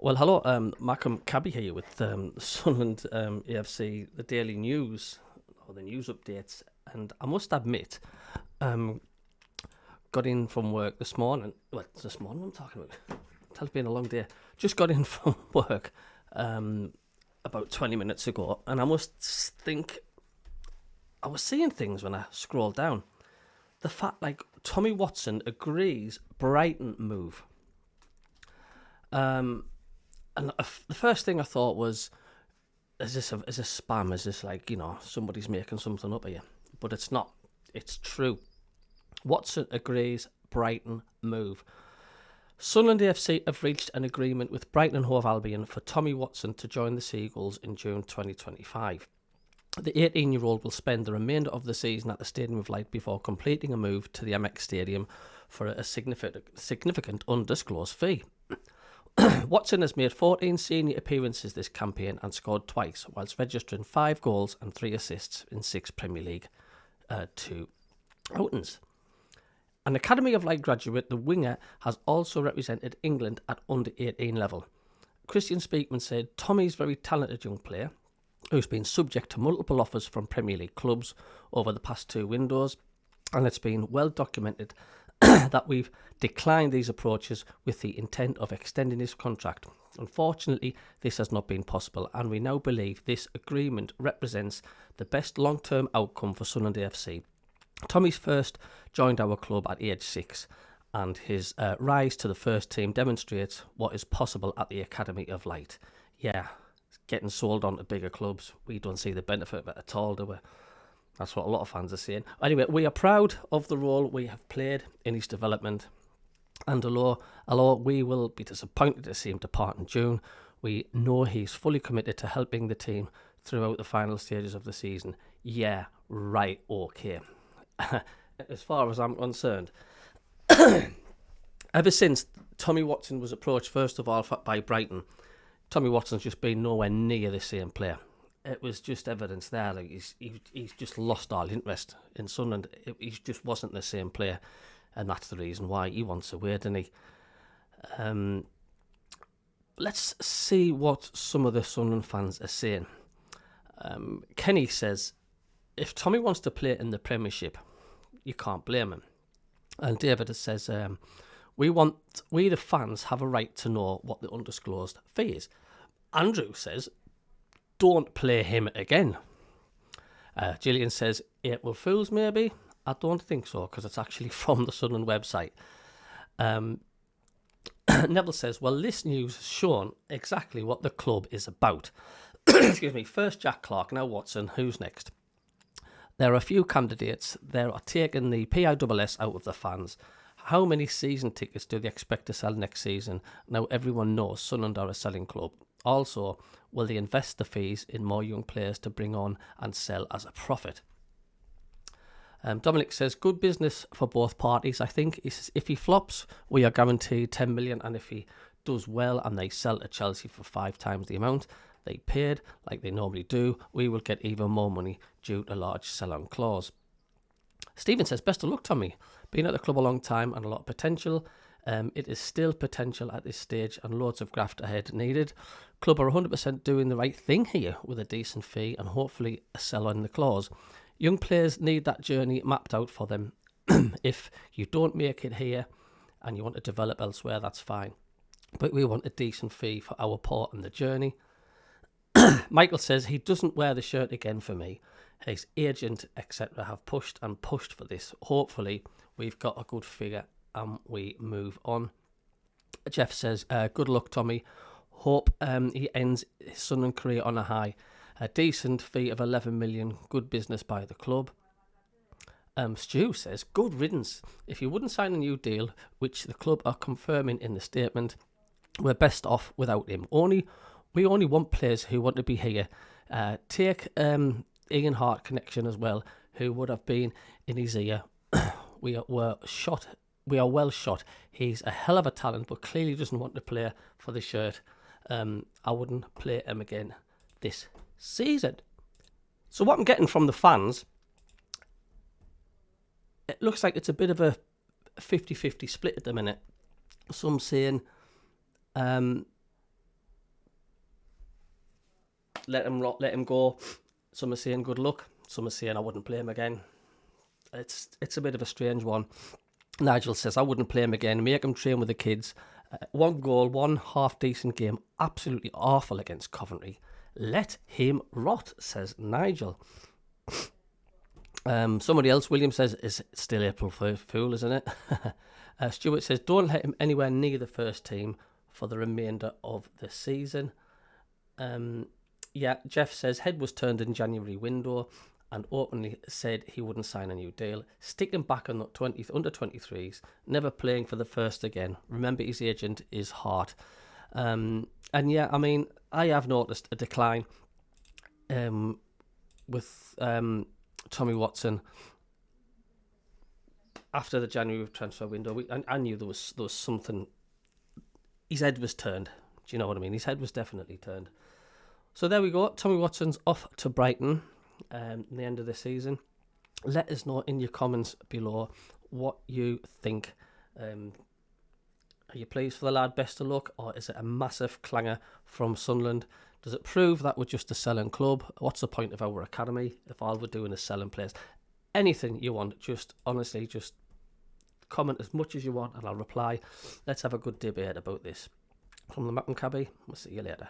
Well, hello, Malcolm Cabby here with Sunderland AFC, the daily news or the news updates. And I must admit, um, got in from work this morning. Well, it's this morning I'm talking about. It's been a long day. Just got in from work about 20 minutes ago, and I must think I was seeing things when I scrolled down. The fact, like, Tommy Watson agrees Brighton move. And the first thing I thought was, is this spam? Is this like, somebody's making something up here? But it's not. It's true. Watson agrees Brighton move. Sunderland AFC have reached an agreement with Brighton and Hove Albion for Tommy Watson to join the Seagulls in June 2025. The 18-year-old will spend the remainder of the season at the Stadium of Light before completing a move to the MX Stadium for a significant undisclosed fee. Watson has made 14 senior appearances this campaign and scored twice, whilst registering 5 goals and 3 assists in 6 Premier League 2 outings. An Academy of Light graduate, the winger has also represented England at under 18 level. Christian Speakman said, "Tommy's a very talented young player who's been subject to multiple offers from Premier League clubs over the past 2 windows, and it's been well documented that we've declined these approaches with the intent of extending his contract. Unfortunately, this has not been possible, and we now believe this agreement represents the best long-term outcome for Sunderland AFC. Tommy's first joined our club at age 6, and his rise to the first team demonstrates what is possible at the Academy of Light." Yeah, getting sold on to bigger clubs, we don't see the benefit of it at all, do we? That's what a lot of fans are saying. Anyway, we are proud of the role we have played in his development. And although we will be disappointed to see him depart in June, we know he's fully committed to helping the team throughout the final stages of the season. Yeah, right, okay. As far as I'm concerned, ever since Tommy Watson was approached, first of all, by Brighton, Tommy Watson's just been nowhere near the same player. It was just evidence there. Like he's just lost all interest in Sunderland. He just wasn't the same player, and that's the reason why he wants away, doesn't he? Let's see what some of the Sunderland fans are saying. Kenny says, "If Tommy wants to play in the Premiership, you can't blame him." And David says, we the fans have a right to know what the undisclosed fee is." Andrew says, "Don't play him again." Gillian says, "April Fools maybe?" I don't think so, because it's actually from the Sunderland website. Neville says, "Well, this news has shown exactly what the club is about." Excuse me. First Jack Clark, now Watson. Who's next? There are a few candidates. They are taking the PISS out of the fans. How many season tickets do they expect to sell next season? Now everyone knows Sunderland are a selling club. Also, will they invest the fees in more young players to bring on and sell as a profit? Dominic says, "Good business for both parties, I think. He says, if he flops, we are guaranteed 10 million, and if he does well and they sell to Chelsea for 5 times the amount they paid, like they normally do, we will get even more money due to large sell-on clause." Stephen says, "Best of luck, Tommy. Been at the club a long time and a lot of potential. It is still potential at this stage and loads of graft ahead needed. Club are 100% doing the right thing here with a decent fee and hopefully a sell on the clause. Young players need that journey mapped out for them. If you don't make it here and you want to develop elsewhere, that's fine. But we want a decent fee for our part in the journey." Michael says, "He doesn't wear the shirt again for me. His agent, etc. have pushed and pushed for this. Hopefully we've got a good figure and we move on." Jeff says, "Good luck, Tommy. Hope he ends his Sunderland career on a high. A decent fee of 11 million. Good business by the club." Stu says, "Good riddance. If you wouldn't sign a new deal, which the club are confirming in the statement, we're best off without him. We only want players who want to be here. Take Ian Hart connection as well, who would have been in his ear. We are well shot. He's a hell of a talent, but clearly doesn't want to play for the shirt. I wouldn't play him again this season." So what I'm getting from the fans, it looks like it's a bit of a 50-50 split at the minute. Some saying let him go. Some are saying good luck. Some are saying I wouldn't play him again. It's a bit of a strange one. Nigel says I wouldn't play him again. Make him train with the kids. One goal, one half decent game. Absolutely awful against Coventry. Let him rot, says Nigel. Somebody else, William says, is still April Fool, isn't it? Stuart says, don't let him anywhere near the first team for the remainder of the season. Jeff says, head was turned in January window and openly said he wouldn't sign a new deal. Stick him back on the under 23s, never playing for the first again. Remember, his agent is Hart. I have noticed a decline with Tommy Watson after the January transfer window. I knew there was something. His head was turned. Do you know what I mean? His head was definitely turned. So there we go. Tommy Watson's off to Brighton in the end of the season. Let us know in your comments below what you think. Are you pleased for the lad? Best of luck, or is it a massive clanger from Sunderland? Does it prove that we're just a selling club? What's the point of our academy if all we're doing is selling players? Anything you want, just honestly, just comment as much as you want and I'll reply. Let's have a good debate about this. From the Mackin Cabby, we'll see you later.